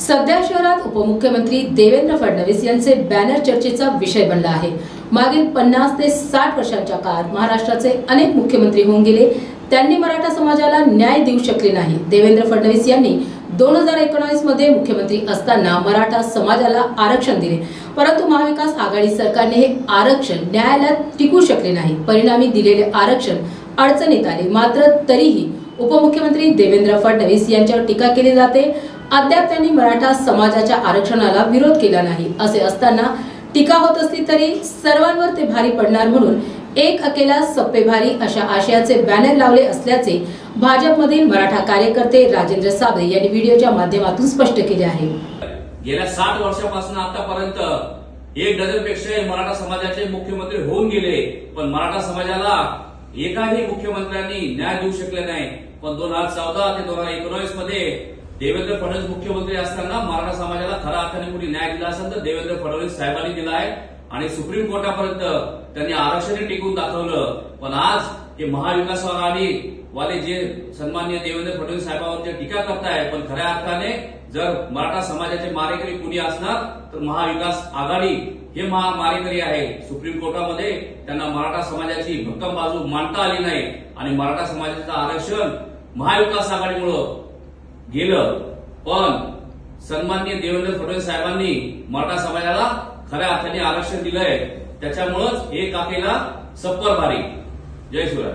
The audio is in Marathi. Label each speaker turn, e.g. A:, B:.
A: सध्या शहरात उपमुख्यमंत्री देवेंद्र फडणवीस यांचे बॅनर चर्चेचा विषय बनला आहे। मागील 50 ते 60 वर्षांच्या काळात महाराष्ट्राचे अनेक मुख्यमंत्री होऊन गेले, त्यांनी मराठा समाजाला न्याय देऊ शकले नाही। देवेंद्र फडणवीस यांनी 2019 मध्ये मुख्यमंत्री असताना मराठा समाजाला आरक्षण दिले, परंतु महाविकास आघाडी सरकारने हे आरक्षण न्यायालयात टिकू शकले नाही। परिणामी दिलेले आरक्षण अडचणीत आले। मात्र तरीही उपमुख्यमंत्री देवेंद्र फडणवीस यांच्यावर टीका केली जाते। अद्याप त्यांनी मराठा समाजाच्या आरक्षणाला विरोध केला नाही। असे असताना टीका होत असली तरी सर्वांवर ते भारी पडणार म्हणून एक अकेला सब पे भारी अशा आशयाचे बॅनर लावले असल्याचे भाजपमधील मराठा कार्यकर्ते राजेंद्र साबळे यांनी व्हिडिओच्या माध्यमातून स्पष्ट केले आहे।
B: गेल्या 60 वर्षापासून आतापर्यंत 1 डझनपेक्षा मराठा समाजाचे मुख्यमंत्री होऊन गेले, पण मराठा समाजाला एकाही मुख्यमंत्र्यांनी न्याय देऊ शकले नाही। पण 2014 ते 2019 मध्ये देवेंद्र फडणवीस मुख्यमंत्री असताना मराठा समाजाला खऱ्या अर्थाने कुणी न्याय दिला असेल तर देवेंद्र फडणवीस साहेबांनी दिला आहे आणि सुप्रीम कोर्टापर्यंत त्यांनी आरक्षण टिकवून दाखवलं। पण आज हे महाविकास आघाडी वाले जे सन्माननीय देवेंद्र फडणवीस साहेबांवर जे टीका करताय, पण खऱ्या अर्थाने जर मराठा समाजाचे मारेकरी कुणी असणार तर महाविकास आघाडी हे मारेकरी आहे। सुप्रीम कोर्टामध्ये त्यांना मराठा समाजाची भक्कम बाजू मांडता आली नाही आणि मराठा समाजाचं आरक्षण महाविकास आघाडीमुळे गेलं। पण सन्माननीय देवेंद्र फडणवीस साहेबांनी मराठा समाजाला खऱ्या अर्थाने आरक्षण दिलंय, त्याच्यामुळेच एक अकेला सब पर भारी। जय शिवराय।